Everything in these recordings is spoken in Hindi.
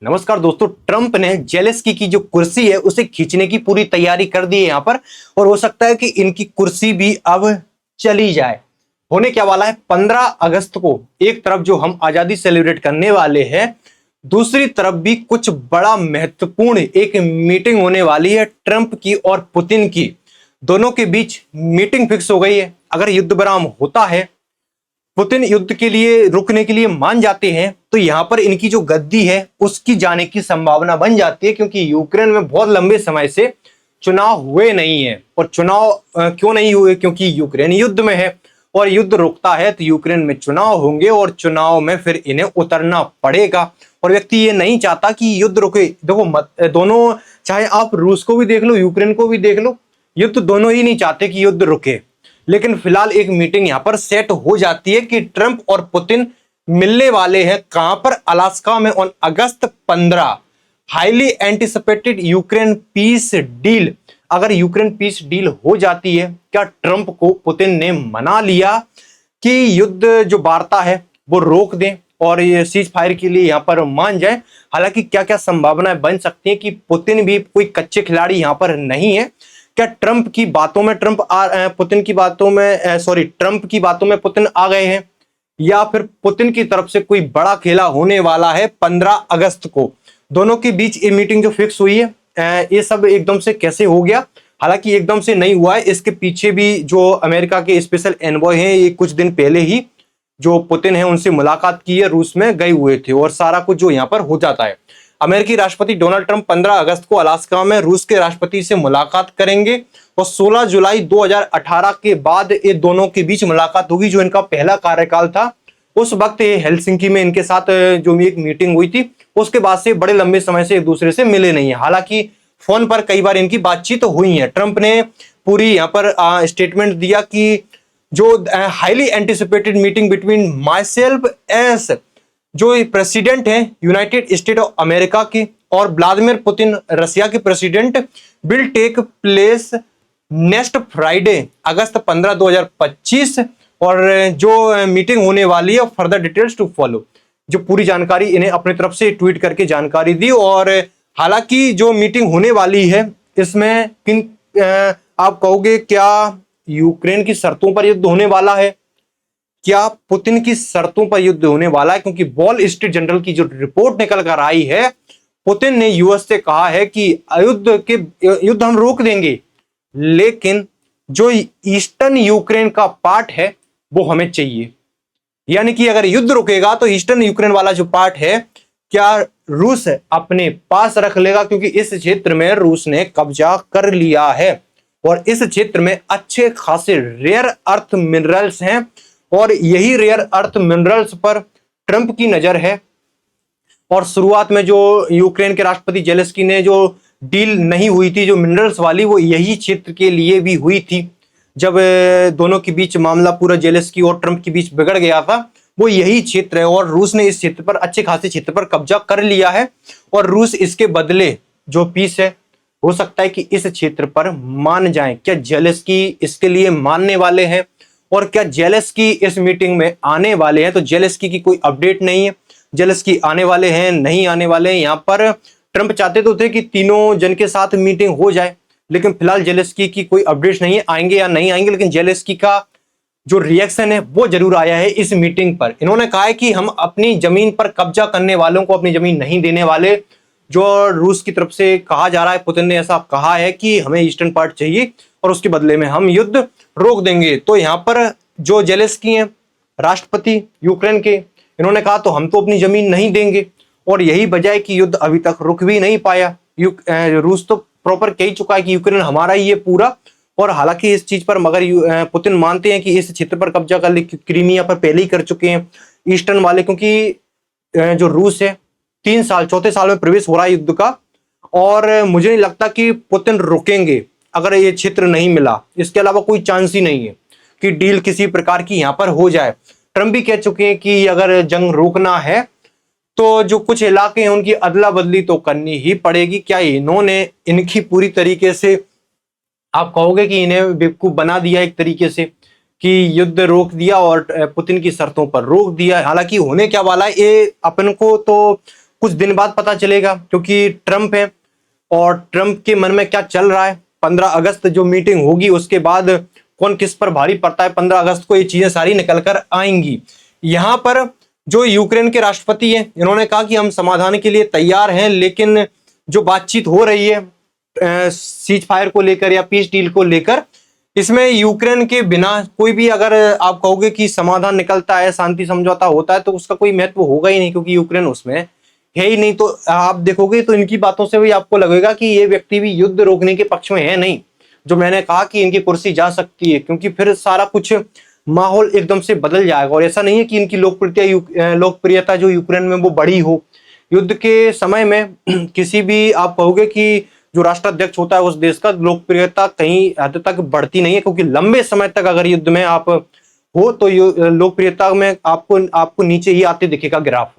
नमस्कार दोस्तों। ट्रंप ने जेलेंस्की की जो कुर्सी है उसे खींचने की पूरी तैयारी कर दी है यहां पर, और हो सकता है कि इनकी कुर्सी भी अब चली जाए। होने क्या वाला है 15 अगस्त को, एक तरफ जो हम आजादी सेलिब्रेट करने वाले हैं, दूसरी तरफ भी कुछ बड़ा महत्वपूर्ण एक मीटिंग होने वाली है ट्रंप की और पुतिन की। दोनों के बीच मीटिंग फिक्स हो गई है। अगर युद्ध विराम होता है, पुतिन युद्ध के लिए रुकने के लिए मान जाते हैं, तो यहां पर इनकी जो गद्दी है उसकी जाने की संभावना बन जाती है, क्योंकि यूक्रेन में बहुत लंबे समय से चुनाव हुए नहीं है। और चुनाव क्यों नहीं हुए? क्योंकि यूक्रेन युद्ध में है, और युद्ध रुकता है तो यूक्रेन में चुनाव होंगे, और चुनाव में फिर इन्हें उतरना पड़ेगा। और व्यक्ति ये नहीं चाहता कि युद्ध रुके। देखो दोनों, चाहे आप रूस को भी देख लो, यूक्रेन को भी देख लो, युद्ध दोनों ही नहीं चाहते कि युद्ध रुके। लेकिन फिलहाल एक मीटिंग यहां पर सेट हो जाती है कि ट्रंप और पुतिन मिलने वाले हैं। कहां पर? अलास्का में on August 15। Highly anticipated Ukraine peace deal. अगर यूक्रेन पीस डील हो जाती है, क्या ट्रंप को पुतिन ने मना लिया कि युद्ध जो वार्ता है वो रोक दें और ये सीज फायर के लिए यहां पर मान जाए। हालांकि क्या क्या संभावनाएं बन सकती हैं कि पुतिन भी कोई कच्चे खिलाड़ी यहां पर नहीं है। क्या ट्रंप की बातों में पुतिन की बातों में ट्रंप की बातों में पुतिन आ गए हैं, या फिर पुतिन की तरफ से कोई बड़ा खेला होने वाला है 15 अगस्त को? दोनों के बीच ये मीटिंग जो फिक्स हुई है, ये सब एकदम से कैसे हो गया? हालांकि एकदम से नहीं हुआ है, इसके पीछे भी जो अमेरिका के स्पेशल एनवॉय हैं, ये कुछ दिन पहले ही जो पुतिन है उनसे मुलाकात की है, रूस में गए हुए थे, और सारा कुछ जो यहाँ पर हो जाता है। अमेरिकी राष्ट्रपति डोनाल्ड ट्रंप 15 अगस्त को अलास्का में रूस के राष्ट्रपति से मुलाकात करेंगे, और 16 जुलाई 2018 के बाद ये दोनों के बीच मुलाकात होगी, जो इनका पहला कार्यकाल था। उस वक्त ये हेलसिंकी में इनके साथ जो एक मीटिंग हुई थी, उसके बाद से बड़े लंबे समय से एक दूसरे से मिले नहीं है। हालांकि फोन पर कई बार इनकी बातचीत हुई है। ट्रंप ने पूरी यहाँ पर स्टेटमेंट दिया कि जो highly anticipated meeting between myself as जो प्रेसिडेंट है यूनाइटेड स्टेट ऑफ अमेरिका के और व्लादिमीर पुतिन रसिया के president will take place next Friday August 15 2025। और जो मीटिंग होने वाली है, फर्दर डिटेल्स टू फॉलो। जो पूरी जानकारी इन्हें अपनी तरफ से ट्वीट करके जानकारी दी। और हालांकि जो मीटिंग होने वाली है, इसमें किन आप कहोगे क्या यूक्रेन की शर्तों पर युद्ध होने वाला है, क्या पुतिन की शर्तों पर युद्ध होने वाला है? क्योंकि वॉल स्ट्रीट जर्नल की जो रिपोर्ट निकल कर आई है, पुतिन ने यूएस से कहा है कि युद्ध हम रोक देंगे, लेकिन जो ईस्टर्न यूक्रेन का पार्ट है वो हमें चाहिए। यानी कि अगर युद्ध रुकेगा तो ईस्टर्न यूक्रेन वाला जो पार्ट है, क्या रूस अपने पास रख लेगा? क्योंकि इस क्षेत्र में रूस ने कब्जा कर लिया है, और इस क्षेत्र में अच्छे खासे रेयर अर्थ मिनरल्स हैं, और यही रेयर अर्थ मिनरल्स पर ट्रंप की नजर है। और शुरुआत में जो यूक्रेन के राष्ट्रपति जेलेंस्की ने जो डील नहीं हुई थी जो मिनरल्स वाली, वो यही क्षेत्र के लिए भी हुई थी। जब दोनों के बीच मामला पूरा जेलेंस्की और ट्रंप के बीच बिगड़ गया था, वो यही क्षेत्र है, और रूस ने इस क्षेत्र पर, अच्छे खासे क्षेत्र पर कब्जा कर लिया है। और रूस इसके बदले जो पीस है, हो सकता है कि इस क्षेत्र पर मान जाए। क्या जेलेंस्की इसके लिए मानने वाले हैं? और क्या जेलेंस्की इस मीटिंग में आने वाले हैं? तो जेलेंस्की की कोई अपडेट नहीं है। जेलेंस्की आने वाले हैं, नहीं आने वाले हैं? यहाँ पर ट्रंप चाहते तो थे कि तीनों जन के साथ मीटिंग हो जाए, लेकिन फिलहाल जेलेंस्की की कोई अपडेट नहीं है, आएंगे या नहीं आएंगे। लेकिन जेलेंस्की का जो रिएक्शन है वो जरूर आया है इस मीटिंग पर। इन्होंने कहा है कि हम अपनी जमीन पर कब्जा करने वालों को अपनी जमीन नहीं देने वाले। जो रूस की तरफ से कहा जा रहा है, पुतिन ने ऐसा कहा है कि हमें ईस्टर्न पार्ट चाहिए और उसके बदले में हम युद्ध रोक देंगे। तो यहाँ पर जो जेलेंस्की हैं, राष्ट्रपति यूक्रेन के, इन्होंने कहा तो हम तो अपनी जमीन नहीं देंगे, और यही वजह है कि युद्ध अभी तक रुक भी नहीं पाया। रूस तो प्रॉपर कह चुका है कि यूक्रेन हमारा ही है पूरा। और हालांकि इस चीज पर मगर पुतिन मानते हैं कि इस क्षेत्र पर कब्जा कर ले, क्रीमिया पर पहले ही कर चुके हैं ईस्टर्न वाले। क्योंकि जो रूस है 3 साल, चौथे साल में प्रवेश हो रहा है युद्ध का, और मुझे नहीं लगता कि पुतिन रुकेंगे अगर ये क्षेत्र नहीं मिला। इसके अलावा कोई चांस ही नहीं है कि डील किसी प्रकार की यहां पर हो जाए। ट्रंप भी कह चुके हैं कि अगर जंग रोकना है तो जो कुछ इलाके हैं उनकी अदला बदली तो करनी ही पड़ेगी। क्या इन्होंने इनकी पूरी तरीके से, आप कहोगे कि इन्हें बेवकूफ बना दिया एक तरीके से, कि युद्ध रोक दिया और पुतिन की शर्तों पर रोक दिया? हालांकि होने क्या वाला है ये अपन को तो कुछ दिन बाद पता चलेगा, क्योंकि ट्रंप है और ट्रंप के मन में क्या चल रहा है। 15 अगस्त जो मीटिंग होगी उसके बाद कौन किस पर भारी पड़ता है, 15 अगस्त को ये चीजें सारी निकल कर आएंगी। यहां पर जो यूक्रेन के राष्ट्रपति हैं, इन्होंने कहा कि हम समाधान के लिए तैयार हैं, लेकिन जो बातचीत हो रही है सीज फायर को लेकर या पीस डील को लेकर, इसमें यूक्रेन के बिना कोई भी, अगर आप कहोगे कि समाधान निकलता है, शांति समझौता होता है, तो उसका कोई महत्व होगा ही नहीं, क्योंकि यूक्रेन उसमें है ही नहीं। तो आप देखोगे तो इनकी बातों से भी आपको लगेगा कि ये व्यक्ति भी युद्ध रोकने के पक्ष में है नहीं, जो मैंने कहा कि इनकी कुर्सी जा सकती है, क्योंकि फिर सारा कुछ माहौल एकदम से बदल जाएगा। और ऐसा नहीं है कि इनकी लोकप्रियता जो यूक्रेन में वो बढ़ी हो। युद्ध के समय में किसी भी, आप कहोगे कि जो राष्ट्राध्यक्ष होता है उस देश का, लोकप्रियता कहीं हद तक बढ़ती नहीं है, क्योंकि लंबे समय तक अगर युद्ध में आप हो तो लोकप्रियता में आपको नीचे ही आते दिखेगा ग्राफ।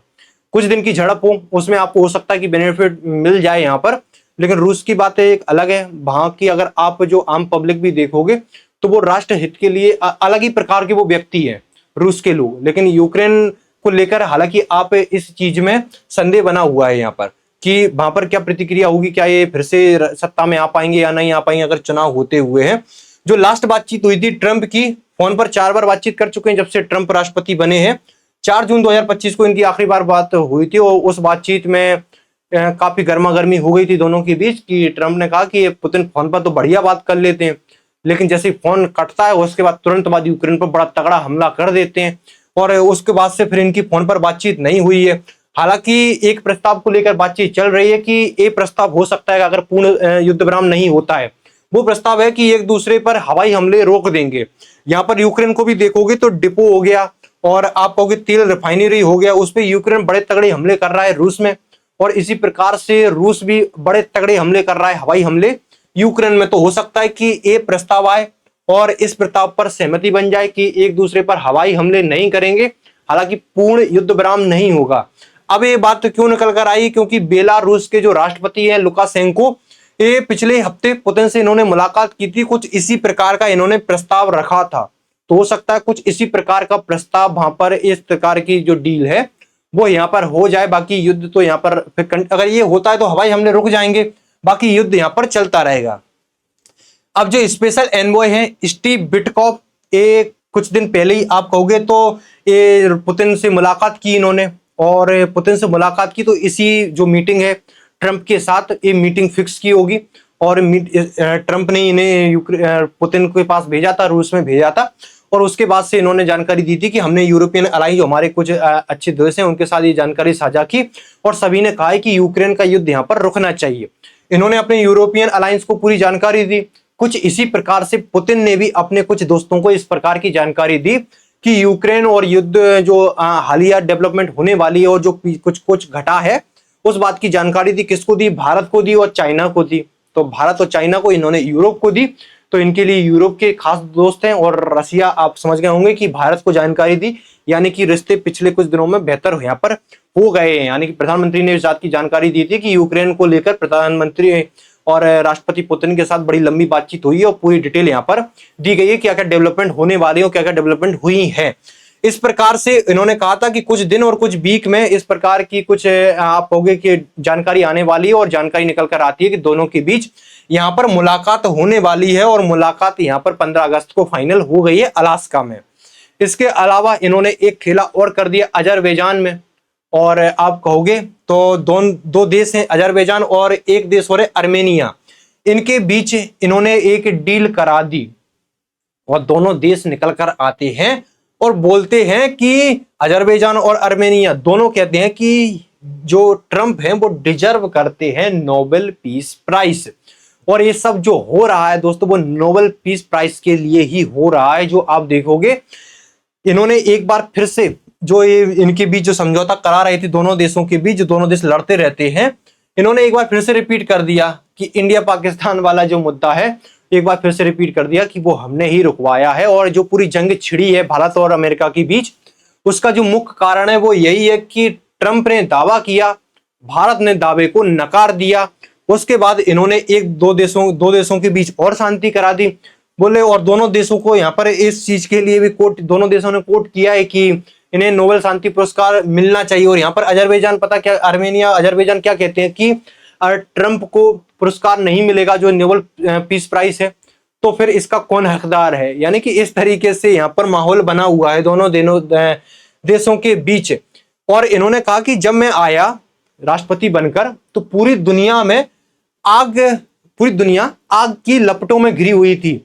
कुछ दिन की झड़प हो उसमें आपको हो सकता है कि बेनिफिट मिल जाए यहाँ पर, लेकिन रूस की बात एक अलग है। वहां की अगर आप जो आम पब्लिक भी देखोगे तो वो राष्ट्र हित के लिए अलग ही प्रकार के वो व्यक्ति है रूस के लोग। लेकिन यूक्रेन को लेकर हालांकि आप इस चीज में संदेह बना हुआ है यहाँ पर कि वहां पर क्या प्रतिक्रिया होगी, क्या ये फिर से सत्ता में आ पाएंगे या नहीं आ पाएंगे अगर चुनाव होते हुए हैं। जो लास्ट बातचीत हुई थी ट्रंप की, फोन पर 4 बार बातचीत कर चुके हैं जब से ट्रंप राष्ट्रपति बने हैं। 4 जून 2025 को इनकी आखिरी बार बात हुई थी और उस बातचीत में काफी गर्मा गर्मी हो गई थी दोनों के बीच कि ट्रंप ने कहा कि पुतिन फोन पर तो बढ़िया बात कर लेते हैं, लेकिन जैसे ही फोन कटता है उसके बाद तुरंत बाद यूक्रेन पर बड़ा तगड़ा हमला कर देते हैं, और उसके बाद से फिर इनकी फोन पर बातचीत नहीं हुई है। हालांकि एक प्रस्ताव को लेकर बातचीत चल रही है कि ये प्रस्ताव हो सकता है अगर पूर्ण युद्ध विराम नहीं होता है। वो प्रस्ताव है कि एक दूसरे पर हवाई हमले रोक देंगे। यहाँ पर यूक्रेन को भी देखोगे तो डिपो हो गया और आप कहोगे तेल रिफाइनरी हो गया, उस पर यूक्रेन बड़े तगड़े हमले कर रहा है रूस में, और इसी प्रकार से रूस भी बड़े तगड़े हमले कर रहा है, हवाई हमले यूक्रेन में। तो हो सकता है कि ये प्रस्ताव आए और इस प्रस्ताव पर सहमति बन जाए कि एक दूसरे पर हवाई हमले नहीं करेंगे, हालांकि पूर्ण युद्ध विराम नहीं होगा। अब ये बात तो क्यों निकल कर आई, क्योंकि बेलारूस के जो राष्ट्रपति हैं लुकाशेंको, ये पिछले हफ्ते पुतिन से इन्होंने मुलाकात की थी, कुछ इसी प्रकार का इन्होंने प्रस्ताव रखा था। तो हो सकता है कुछ इसी प्रकार का प्रस्ताव वहां पर, इस प्रकार की जो डील है वो यहाँ पर हो जाए। बाकी युद्ध तो यहाँ पर फिर अगर ये होता है तो हवाई हमले रुक जाएंगे, बाकी युद्ध यहाँ पर चलता रहेगा। अब जो स्पेशल एनवॉय है स्टीव विटकॉफ, ये कुछ दिन पहले ही आप कहोगे तो ये पुतिन से मुलाकात की इन्होंने, और पुतिन से मुलाकात की तो इसी जो मीटिंग है ट्रंप के साथ, ये मीटिंग फिक्स की होगी। और ट्रंप ने इन्हें पुतिन के पास भेजा था, रूस में भेजा था, और उसके बाद से इन्होंने जानकारी दी थी कि हमने यूरोपियन अलायंस जो हमारे कुछ अच्छे देश हैं उनके साथ ये जानकारी साझा की, और सभी ने कहा है कि यूक्रेन का युद्ध यहाँ पर रुकना चाहिए। इन्होंने अपने यूरोपियन अलायंस को पूरी जानकारी दी। कुछ इसी प्रकार से पुतिन ने भी अपने कुछ दोस्तों को इस प्रकार की जानकारी दी कि यूक्रेन और युद्ध जो हालिया डेवलपमेंट होने वाली है और जो कुछ घटा है उस बात की जानकारी दी। किसको दी? भारत को दी और चाइना को दी। तो भारत और चाइना को इन्होंने यूरोप को दी, तो इनके लिए यूरोप के खास दोस्त हैं। और रसिया, आप समझ गए होंगे कि भारत को जानकारी दी, यानी कि रिश्ते पिछले कुछ दिनों में बेहतर यहाँ पर हो गए हैं। यानी कि प्रधानमंत्री ने इस बात की जानकारी दी थी कि यूक्रेन को लेकर प्रधानमंत्री और राष्ट्रपति पुतिन के साथ बड़ी लंबी बातचीत हुई है और पूरी डिटेल यहाँ पर दी गई है क्या क्या डेवलपमेंट होने वाली है और क्या क्या डेवलपमेंट हुई है। इस प्रकार से इन्होंने कहा था कि कुछ दिन और कुछ वीक में इस प्रकार की कुछ आप कहोगे कि जानकारी आने वाली है, और जानकारी निकल कर आती है कि दोनों के बीच यहाँ पर मुलाकात होने वाली है, और मुलाकात यहाँ पर 15 अगस्त को फाइनल हो गई है अलास्का में। इसके अलावा इन्होंने एक खेला और कर दिया अजरबैजान में, और आप कहोगे तो दो देश हैं अजरबैजान और एक देश हो रहे आर्मेनिया, इनके बीच इन्होंने एक डील करा दी, और दोनों देश निकल कर आते हैं और बोलते हैं कि अजरबैजान और आर्मेनिया दोनों कहते हैं कि जो ट्रंप हैं वो डिजर्व करते हैं नोबेल पीस प्राइज। और ये सब जो हो रहा है दोस्तों वो नोबेल पीस प्राइज के लिए ही हो रहा है। जो आप देखोगे इन्होंने एक बार फिर से जो ये इनके बीच जो समझौता करा रहे थे दोनों देशों के बीच, जो दोनों देश लड़ते रहते हैं, इन्होंने एक बार फिर से रिपीट कर दिया कि इंडिया पाकिस्तान वाला जो मुद्दा है एक बार फिर से रिपीट कर दिया कि वो हमने ही रुकवाया है। और जो पूरी जंग छिड़ी है भारत और अमेरिका के बीच, उसका जो मुख्य कारण है वो यही है कि ट्रंप ने दावा किया, भारत ने दावे को नकार दिया। उसके बाद इन्होंने दो देशों के बीच और शांति करा दी बोले, और दोनों देशों को यहाँ पर इस चीज के लिए भी दोनों देशों ने कोट किया है कि इन्हें नोबेल शांति पुरस्कार मिलना चाहिए। और यहाँ पर अजरबैजान, पता क्या, आर्मेनिया, अजरबैजान क्या कहते हैं कि ट्रंप को पुरस्कार नहीं मिलेगा जो नोबेल पीस प्राइज है, तो फिर इसका कौन हकदार है। यानी कि इस तरीके से यहाँ पर माहौल बना हुआ है दोनों देशों के बीच। और इन्होंने कहा कि जब मैं आया राष्ट्रपति बनकर तो पूरी दुनिया आग की लपटों में घिरी हुई थी,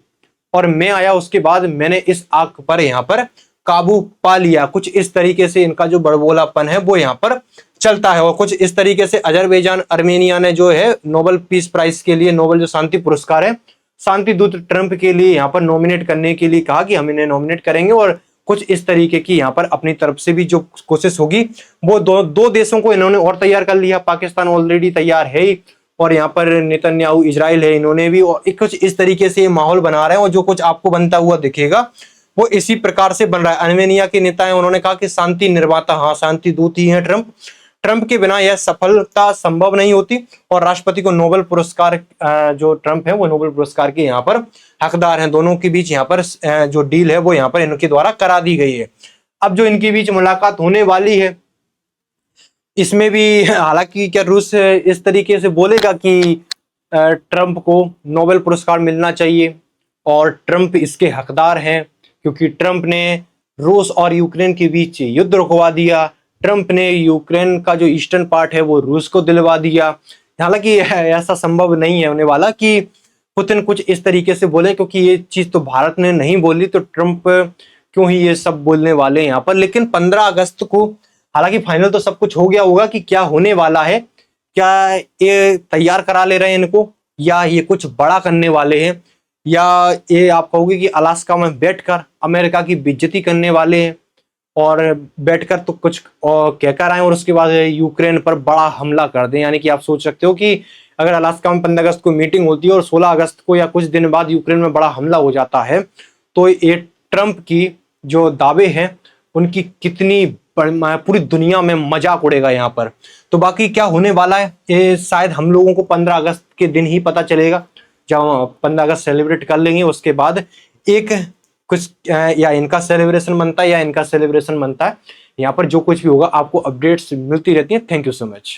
और मैं आया उसके बाद मैंने इस आग पर यहाँ पर काबू पा लिया। कुछ इस तरीके से इनका जो बड़बोलापन है वो यहाँ पर चलता है। और कुछ इस तरीके से अजरबैजान, आर्मेनिया ने जो है नोबेल पीस प्राइज के लिए, नोबेल जो शांति पुरस्कार है, शांति दूत ट्रंप के लिए यहाँ पर नॉमिनेट करने के लिए कहा कि हम इन्हें नॉमिनेट करेंगे। और कुछ इस तरीके की यहाँ पर अपनी तरफ से भी जो कोशिश होगी वो दो देशों को इन्होंने और तैयार कर लिया। पाकिस्तान ऑलरेडी तैयार है ही, और यहाँ पर नेतन्याहू इजराइल है, इन्होंने भी। और कुछ इस तरीके से माहौल बना रहे हैं, और जो कुछ आपको बनता हुआ दिखेगा वो इसी प्रकार से बन रहा है। आर्मेनिया के नेता हैं, उन्होंने कहा कि शांति निर्माता, हाँ शांति दूत ही है ट्रंप के बिना यह सफलता संभव नहीं होती। और राष्ट्रपति को नोबेल पुरस्कार, जो ट्रंप है वो नोबेल पुरस्कार के यहाँ पर हकदार हैं। दोनों के बीच यहाँ पर जो डील है वो यहाँ पर इनके द्वारा करा दी गई है। अब जो इनके बीच मुलाकात होने वाली है, इसमें भी हालांकि क्या रूस इस तरीके से बोलेगा कि ट्रंप को नोबेल पुरस्कार मिलना चाहिए और ट्रंप इसके हकदार हैं, क्योंकि ट्रंप ने रूस और यूक्रेन के बीच युद्ध रुकवा दिया। ट्रंप ने यूक्रेन का जो ईस्टर्न पार्ट है वो रूस को दिलवा दिया। हालांकि ऐसा संभव नहीं है होने वाला कि पुतिन कुछ इस तरीके से बोले, क्योंकि ये चीज तो भारत ने नहीं बोली, तो ट्रंप क्यों ही ये सब बोलने वाले हैं यहाँ पर। लेकिन 15 अगस्त को हालांकि फाइनल तो सब कुछ हो गया होगा कि क्या होने वाला है, क्या ये तैयार करा ले रहे हैं इनको, या ये कुछ बड़ा करने वाले हैं, या ये आप कहोगे कि अलास्का में बैठकर अमेरिका की बेइज्जती करने वाले हैं, और बैठकर तो कुछ कहकर आए और उसके बाद यूक्रेन पर बड़ा हमला कर दें। यानी कि आप सोच सकते हो कि अगर अलास्का में 15 अगस्त को मीटिंग होती है और 16 अगस्त को या कुछ दिन बाद यूक्रेन में बड़ा हमला हो जाता है, तो ये ट्रंप की जो दावे हैं उनकी कितनी पूरी दुनिया में मजाक उड़ेगा यहाँ पर। तो बाकी क्या होने वाला है ये शायद हम लोगों को 15 अगस्त के दिन ही पता चलेगा, जब हम 15 अगस्त सेलिब्रेट कर लेंगे। उसके बाद एक कुछ या इनका सेलिब्रेशन बनता है या इनका सेलिब्रेशन बनता है। यहाँ पर जो कुछ भी होगा आपको अपडेट्स मिलती रहती है। Thank you so much.